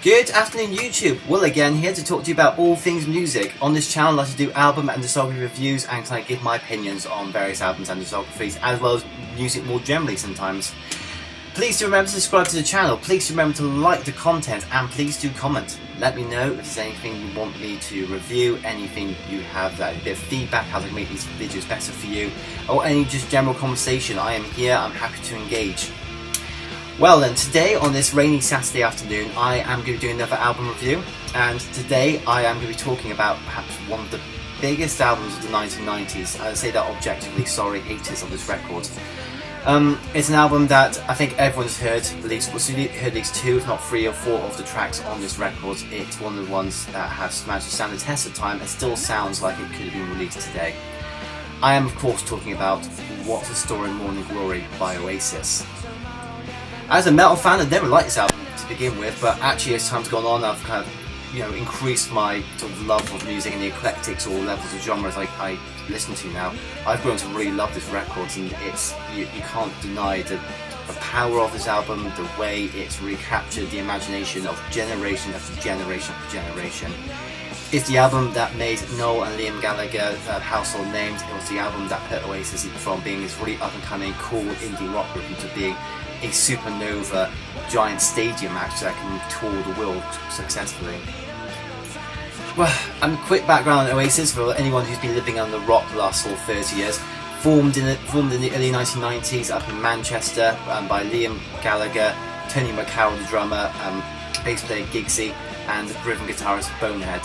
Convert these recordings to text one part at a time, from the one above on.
Good afternoon YouTube, Will again here to talk to you about all things music. On this channel I like to do album and discography reviews and kind of give my opinions on various albums and discographies as well as music more generally sometimes. Please do remember to subscribe to the channel, please do remember to like the content and please do comment. Let me know if there's anything you want me to review, anything you have that a bit of feedback, how to make these videos better for you, or any just general conversation. I am here, I'm happy to engage. Well then, today on this rainy Saturday afternoon I am going to be doing another album review, and today I am going to be talking about perhaps one of the biggest albums of the 1990s. I say that objectively, sorry haters of this record. It's an album that I think everyone's heard, at least two if not three or four of the tracks on this record. It's one of the ones that has managed to stand the test of time and still sounds like it could have been released today. I am of course talking about What's the Story Morning Glory by Oasis. As a metal fan, I'd never liked this album to begin with, but actually as time's gone on, I've kind of, increased my sort of love of music and the eclectics or levels of genres I listen to now. I've grown to really love this record, and it's you can't deny the power of this album, the way it's recaptured the imagination of generation after generation after generation. It's the album that made Noel and Liam Gallagher household names. It was the album that put Oasis from being this really up-and-coming, cool indie rock group into being a Supernova giant stadium act that can tour the world successfully. Well, quick background on Oasis for anyone who's been living under rock the last 30 years. Formed in the early 1990s up in Manchester by Liam Gallagher, Tony McCarroll the drummer, bass player Giggsy, and rhythm guitarist Bonehead.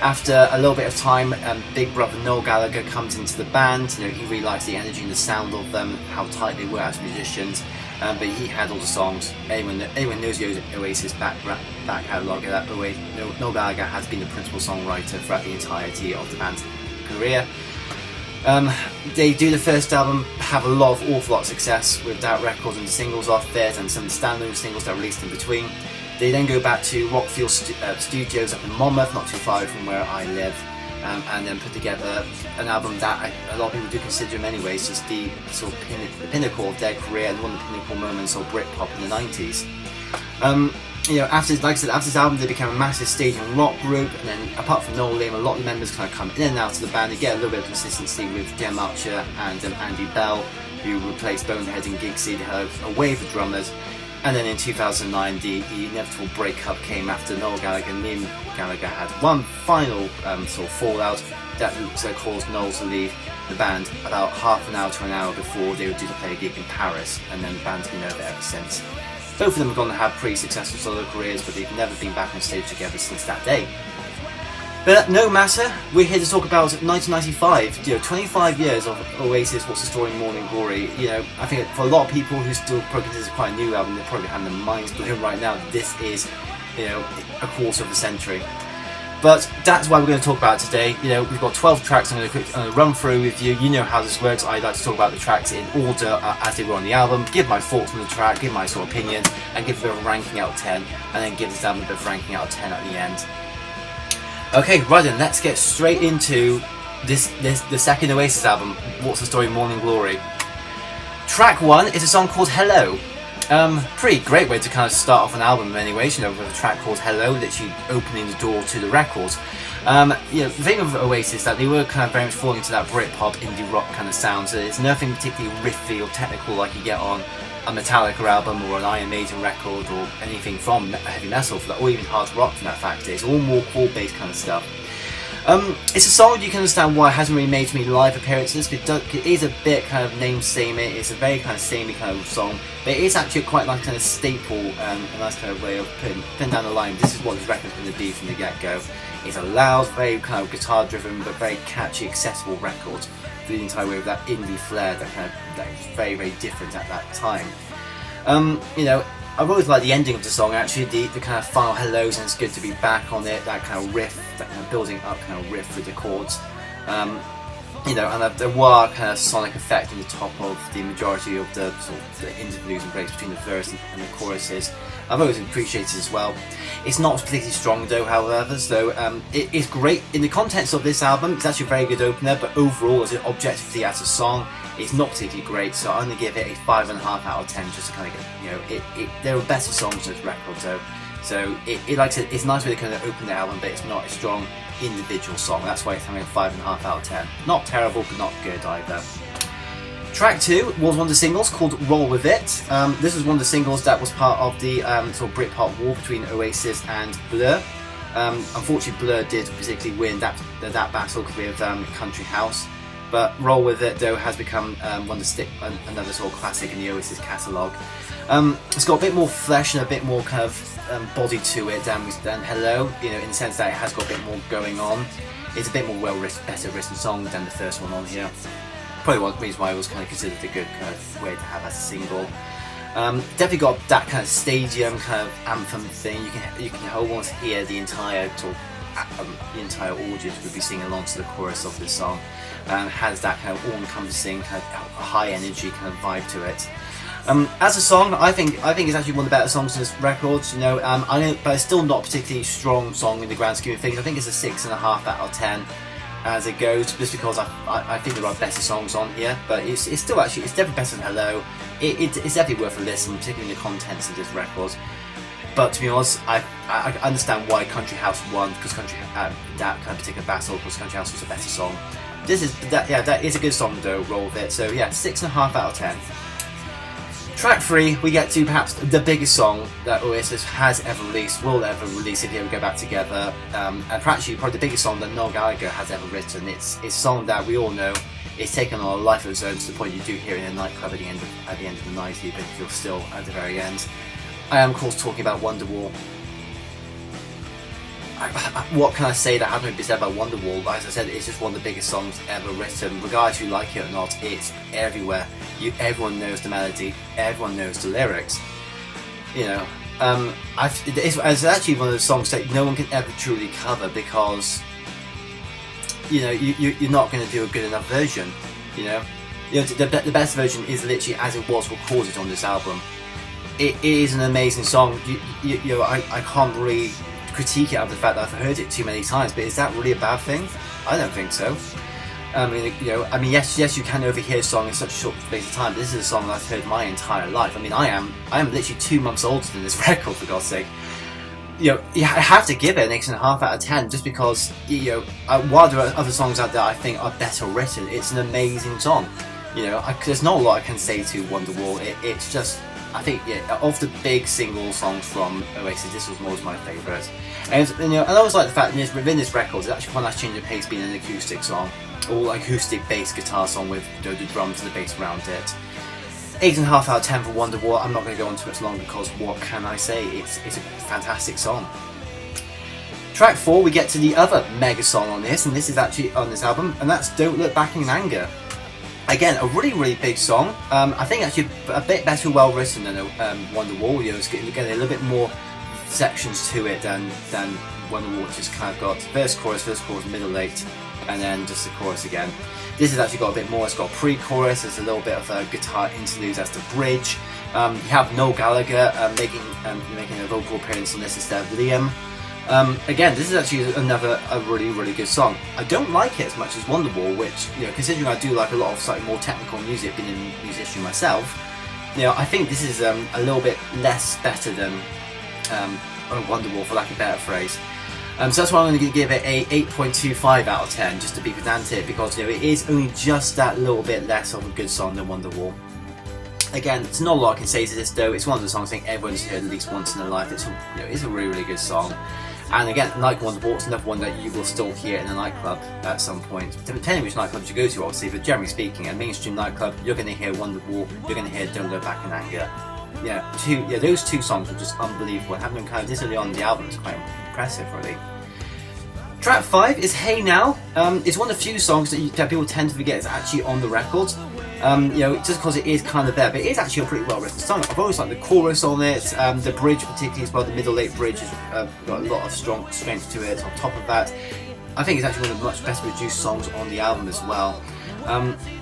After a little bit of time, big brother Noel Gallagher comes into the band. He really likes the energy and the sound of them, how tight they were as musicians. But he had all the songs. Anyone knows the Oasis back catalogue, that Noel Gallagher has been the principal songwriter throughout the entirety of the band's career. They do the first album, have an awful lot of success with Doubt Records and the singles off theirs and some standalone singles that are released in between. They then go back to Rockfield Studios up in Monmouth, not too far from where I live, and then put together an album that a lot of people do consider in many ways just the sort of the pinnacle of their career and one of the pinnacle moments of Britpop in the 90s. After this album, they became a massive stadium rock group, and then apart from Noel Liam, a lot of the members kind of come in and out of the band. They get a little bit of consistency with Jem Archer and Andy Bell, who replaced Bonehead and Giggsy. They had a wave of drummers. And then in 2009, the inevitable breakup came after Noel Gallagher and Liam Gallagher had one final sort of fallout that caused Noel to leave the band about half an hour to an hour before they were due to play a gig in Paris, and then the band's been over ever since. Both of them have gone to have pretty successful solo careers, but they've never been back on stage together since that day. But no matter, we're here to talk about 1995, 25 years of Oasis, What's the Story, Morning Glory. I think for a lot of people who still probably consider this quite a new album, they're probably having their minds blown right now. This is, a quarter of a century. But that's why we're going to talk about it today. We've got 12 tracks I'm going to run through with you. You know how this works. I like to talk about the tracks in order as they were on the album, give my thoughts on the track, give my sort of opinions, and give a bit of a ranking out of 10, and then give this album a bit of a ranking out of 10 at the end. Okay, right then, let's get straight into the second Oasis album, What's the Story, Morning Glory. Track 1 is a song called Hello. Pretty great way to kind of start off an album in many ways, with a track called Hello, literally opening the door to the record. The thing of Oasis is that they were kind of very much falling into that Britpop indie rock kind of sound, so it's nothing particularly riffy or technical like you get on a Metallica album or an Iron Maiden record or anything from heavy metal for that, or even hard rock for that fact. It's all more chord-based kind of stuff. It's a song you can understand why it hasn't really made many live appearances. It is a bit kind of name-samey. It's a very kind of samey kind of song, but it is actually quite like kind of staple, a nice kind of way of putting down the line. This is what this record's going to be from the get-go. It's a loud, very kind of guitar-driven, but very catchy, accessible record. The entire way with that indie flair that is very, very different at that time. I've always liked the ending of the song actually, the kind of final hellos, and it's good to be back on it, that kind of riff, that kind of building up kind of riff with the chords. And there were kind of sonic effect in the top of the majority of the sort of the interviews and breaks between the verse and the choruses. I've always appreciated it as well. It's not particularly strong though, however, so it is great in the context of this album. It's actually a very good opener, but overall, as objectively as a song, it's not particularly great. So I'm going to give it a 5.5 out of 10, just to kind of get, there are better songs on this record though. So it like I said, it's a nice way to kind of open the album, but it's not a strong individual song. That's why it's having a 5.5 out of 10. Not terrible, but not good either. Track 2 was one of the singles called Roll With It. This was one of the singles that was part of the sort of Britpop war between Oasis and Blur. Unfortunately, Blur did particularly win that battle with Country House. But Roll With It, though, has become another sort of classic in the Oasis catalogue. It's got a bit more flesh and a bit more kind of body to it than Hello, you know, in the sense that it has got a bit more going on. It's a bit more better written song than the first one on here. Probably one reason why it was kind of considered a good kind of way to have as a single. Definitely got that kind of stadium kind of anthem thing. You can almost hear the entire sort of, the entire audience would be singing along to the chorus of this song. Has that kind of all-encompassing kind of high energy kind of vibe to it. As a song, I think it's actually one of the better songs in this record. You know, I know, but it's still not a particularly strong song in the grand scheme of things. I think it's a 6.5 out of 10 as it goes, just because I think there are better songs on here. But it's still actually, it's definitely better than Hello. It's definitely worth a listen, particularly in the contents of this record. But to be honest, I understand why Country House won, because that kind of particular battle, because Country House was a better song. That is a good song though, Roll With It. So yeah, 6.5 out of 10. Track 3, we get to perhaps the biggest song that Oasis has ever released, will ever release if they ever go back together, and probably the biggest song that Noel Gallagher has ever written. It's a song that we all know is taken on a life of its own, to the point you do hear it in a nightclub at the end of the night, even if you're still at the very end. I am of course talking about Wonderwall. What can I say that hasn't been said about Wonderwall? As I said, it's just one of the biggest songs ever written. Regardless if you like it or not, it's everywhere. Everyone knows the melody, everyone knows the lyrics. You know, it's actually one of those songs that no one can ever truly cover, because you know you're not going to do a good enough version. You know, the best version is literally as it was recorded on this album. It is an amazing song. You know, I can't really critique it out of the fact that I've heard it too many times, but is that really a bad thing? I don't think so. I mean, yes, you can overhear a song in such a short space of time, but this is a song that I've heard my entire life. I mean, I am literally 2 months older than this record, for God's sake. You know, I have to give it an 8.5 out of 10, just because, you know, while there are other songs out there I think are better written, it's an amazing song. You know, there's not a lot I can say to Wonderwall. It's just, I think, of the big single songs from Oasis, this was most my favourite. And you know, and I always like the fact that within this record, it's actually quite a nice change of pace, being an acoustic song, or acoustic bass guitar song with the drums and the bass around it. 8.5 out of 10 for Wonderwall. I'm not going to go on too much longer, because what can I say? It's a fantastic song. Track 4, we get to the other mega song on this, and this is actually on this album, and that's Don't Look Back in Anger. Again, a really big song. I think actually a bit better well written than Wonderwall. You know, it's getting a little bit more sections to it than Wonderwall, which just kind of got verse, chorus, middle, late, and then just the chorus again. This has actually got a bit more. It's got a pre-chorus. There's a little bit of a guitar interlude as the bridge. You have Noel Gallagher making a vocal appearance on this instead of Liam. Again, this is actually a really good song. I don't like it as much as Wonderwall, which, you know, considering I do like a lot of slightly more technical music, being a musician myself, you know, I think this is a little bit less better than Wonderwall, for lack of a better phrase. So that's why I'm going to give it a 8.25 out of 10, just to be pedantic, because, you know, it is only just that little bit less of a good song than Wonderwall. Again, it's not a lot I can say to this though. It's one of the songs I think everyone's heard at least once in their life. It's a really good song. And again, like Wonderwall, it's another one that you will still hear in a nightclub at some point. Depending which nightclub you go to, obviously, but generally speaking, a mainstream nightclub, you're going to hear Wonderwall, you're going to hear Don't Look Back in Anger. Those two songs were just unbelievable. Having them kind of this early on the album is quite impressive, really. Track 5 is Hey Now. It's one of the few songs that people tend to forget is actually on the record. You know, just because it is kind of there, but it is actually a pretty well written song. I've always liked the chorus on it, the bridge particularly as well. The middle late bridge has got a lot of strong strength to it. On top of that, I think it's actually one of the much better produced songs on the album as well.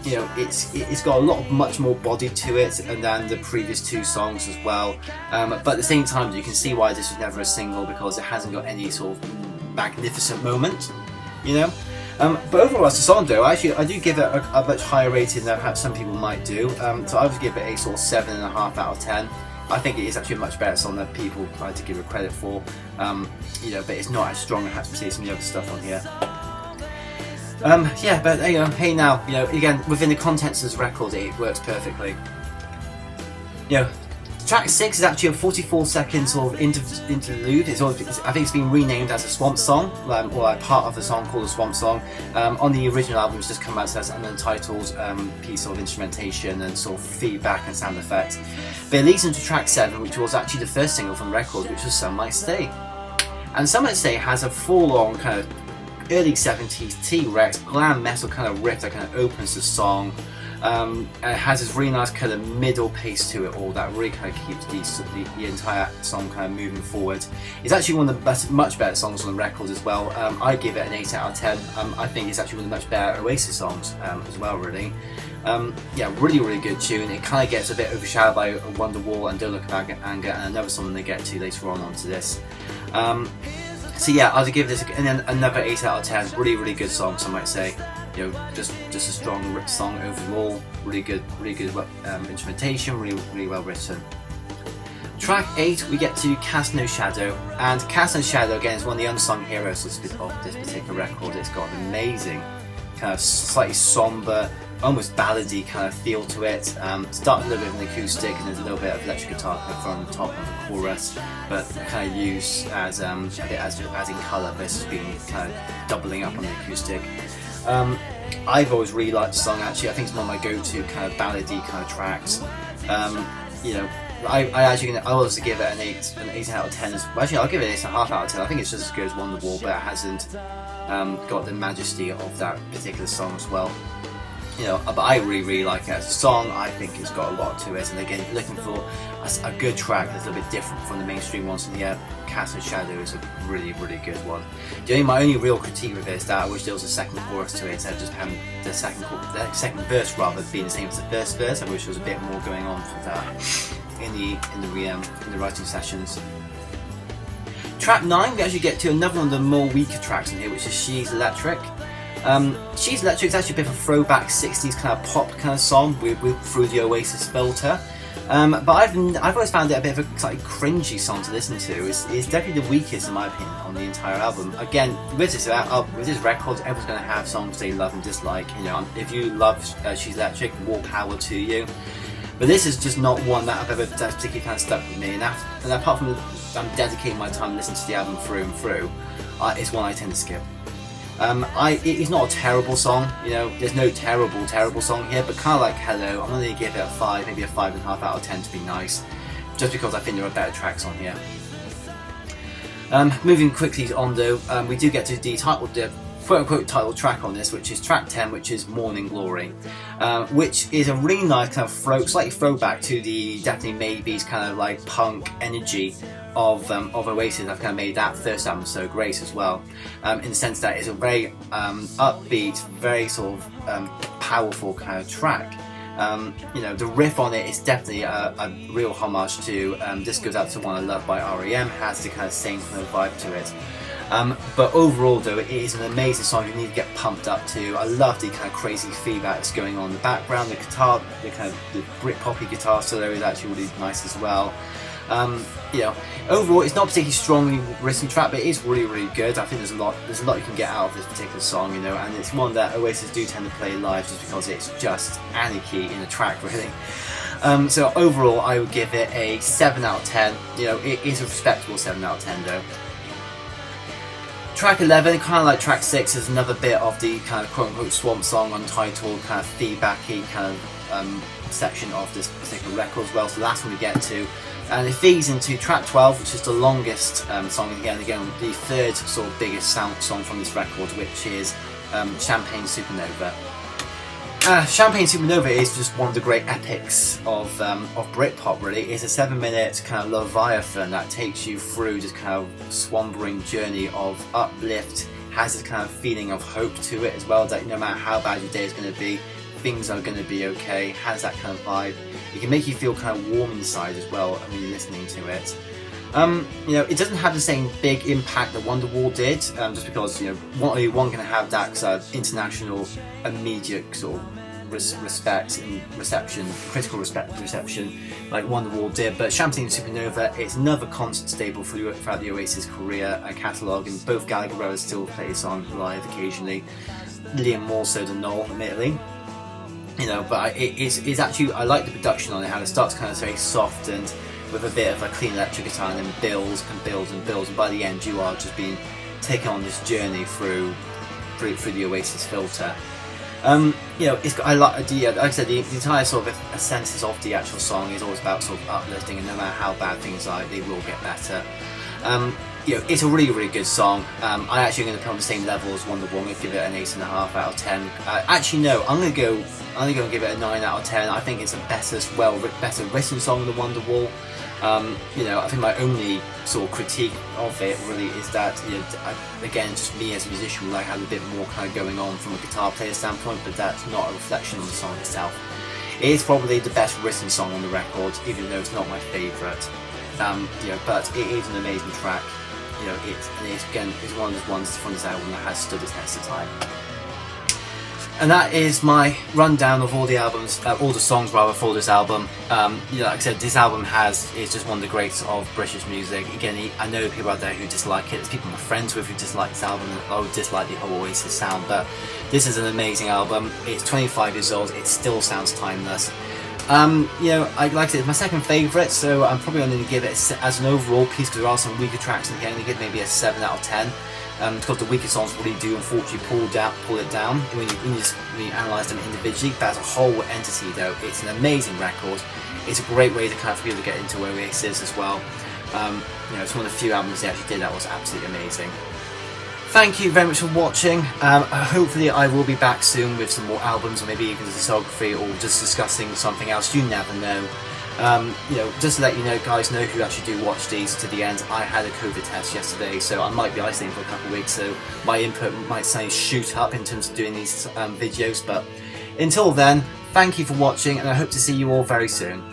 You know, it's got a lot of much more body to it than the previous two songs as well. But at the same time, you can see why this was never a single, because it hasn't got any sort of magnificent moment, you know. But overall, as a song though, I do give it a much higher rating than perhaps some people might do. So I would give it a sort of 7.5 out of 10. I think it is actually a much better song than people like to give it credit for. You know, but it's not as strong. I have to say some of the other stuff on here. Yeah, but you know, Hey Now, you know, again, within the contents of this record, it works perfectly. You know, track 6 is actually a 44-second sort of interlude. I think it's been renamed as a Swamp Song, or like part of the song called a Swamp Song. On the original album, it's just come out as an untitled piece of instrumentation and sort of feedback and sound effects. But it leads into track 7, which was actually the first single from the record, which was Some Might Stay. And Some Might Stay has a full-on kind of early 70s T-Rex glam metal kind of riff that kind of opens the song. And it has this really nice kind of middle pace to it all that really kind of keeps the entire song kind of moving forward. It's actually one of the much better songs on the record as well. I give it an 8 out of 10. I think it's actually one of the much better Oasis songs as well, really. Yeah, really good tune. It kind of gets a bit overshadowed by Wonderwall and Don't Look Back at Anger, and another song they get to later on onto this. So yeah, I'll give this another 8 out of 10. Really good song, some might say. You know, just a strong song overall. Really good instrumentation. Really well written. Track 8, we get to Cast No Shadow, and Cast No Shadow again is one of the unsung heroes of this particular record. It's got an amazing kind of slightly somber, almost ballady kind of feel to it. Starts a little bit of an acoustic, and there's a little bit of electric guitar kind of from the top of the chorus, but kind of used as a bit as in colour versus being kind of doubling up on the acoustic. I've always really liked the song. Actually, I think it's one of my go-to kind of ballady kind of tracks. You know, I also give it an 8 out of 10. Actually, I'll give it an 8.5 out of 10. I think it's just as good as Wonderwall, but it hasn't got the majesty of that particular song as well. You know, but I really like it as a song. I think it's got a lot to it, and again, looking for a good track that's a little bit different from the mainstream ones. And yeah, Cast No Shadow is a really good one. My only real critique with it is that I wish there was a second chorus to it instead of just having the second verse rather being the same as the first verse. I wish there was a bit more going on for that in the writing sessions. Track 9, we actually get to another one of the more weaker tracks in here, which is She's Electric. She's Electric is actually a bit of a throwback 60s kind of pop kind of song with through the Oasis filter. But I've always found it a bit of a slightly cringy song to listen to. It's definitely the weakest in my opinion on the entire album. Again, with this record, everyone's going to have songs they love and dislike. You know, if you love She's Electric, more power to you. But this is just not one that I've ever particularly kind of stuck with me. And apart from I'm dedicating my time listening to the album through and through, it's one I tend to skip. It's not a terrible song, you know, there's no terrible song here, but kind of like Hello, I'm going to give it a 5, maybe a 5.5 out of 10 to be nice, just because I think there are better tracks on here. Moving quickly on though, we do get to the quote-unquote title track on this, which is track 10, which is Morning Glory, which is a really nice kind of slightly throwback to the Definitely Maybe's kind of like punk energy of Oasis. I've kind of made that first album so great as well, in the sense that it's a very upbeat, very sort of powerful kind of track. You know, the riff on it is definitely a real homage to This Goes Out to One I Love by R.E.M. Has the kind of same kind of vibe to it. But overall though, it is an amazing song you need to get pumped up to. I love the kind of crazy feedback that's going on in the background. The guitar, the kind of the Britpop guitar solo is actually really nice as well. You know, overall it's not a particularly strongly written track, but it is really good. I think there's a lot you can get out of this particular song, you know, and it's one that Oasis do tend to play live just because it's just anarchy in a track, really. So overall I would give it a 7 out of 10. You know, it is a respectable 7 out of 10 though. Track 11, kind of like track 6, is another bit of the kind of quote-unquote swamp song, untitled, kind of feedbacky kind of section of this particular record as well. So that's when we get to, and it feeds into track 12, which is the longest song again, the third sort of biggest song from this record, which is Champagne Supernova. Champagne Supernova is just one of the great epics of Britpop, really. It's a 7-minute kind of leviathan that takes you through this kind of swampering journey of uplift, has this kind of feeling of hope to it as well, that no matter how bad your day is going to be, things are going to be okay, has that kind of vibe. It can make you feel kind of warm inside as well when you're listening to it. You know, it doesn't have the same big impact that Wonderwall did, just because, you know, one can have that sort of international immediate sort of respect and reception, critical reception, like Wonderwall did. But Champagne and Supernova, it's another constant staple throughout the Oasis career and catalogue, and both Gallagher brothers still play this song live occasionally. Liam more so than Noel, admittedly. But it's actually, I like the production on it, how it starts kind of very soft and with a bit of a clean electric guitar, and then builds and builds and builds, and by the end you are just being taken on this journey through the Oasis filter. I like I said, the entire sort of essence of the actual song is always about sort of uplifting, and no matter how bad things are, they will get better. It's a really, really good song. I actually am going to put on the same level as Wonderwall. I'm going to give it an 8.5 out of 10. Actually, no, I'm going to go and give it a 9 out of 10. I think it's a better written song than Wonderwall. I think my only sort of critique of it really is that, again, just me as a musician would like to have a bit more kind of going on from a guitar player standpoint, but that's not a reflection on the song itself. It is probably the best written song on the record, even though it's not my favourite. But it is an amazing track. It's one of those ones from this album that has stood the test of time. And that is my rundown of all the songs for this album. Like I said, this album is just one of the greats of British music. Again, I know people out there who dislike it. There's people I'm friends with who dislike this album or dislike the whole Oasis sound, but this is an amazing album. It's 25 years old. It still sounds timeless. I like it. It's my second favourite, so I'm probably only going to give it as an overall piece, because there are some weaker tracks, and I'm going to give maybe a 7 out of 10. Because the weaker songs really do unfortunately pull it down when you analyse them individually. But as a whole entity, though, it's an amazing record. It's a great way to kind of be able to get into Oasis as well. It's one of the few albums they actually did that was absolutely amazing. Thank you very much for watching. Hopefully I will be back soon with some more albums, or maybe even discography, or just discussing something else. You never know. Just to let you guys know who actually do watch these to the end, I had a COVID test yesterday, so I might be isolating for a couple of weeks, so my input might say shoot up in terms of doing these videos, but until then, thank you for watching, and I hope to see you all very soon.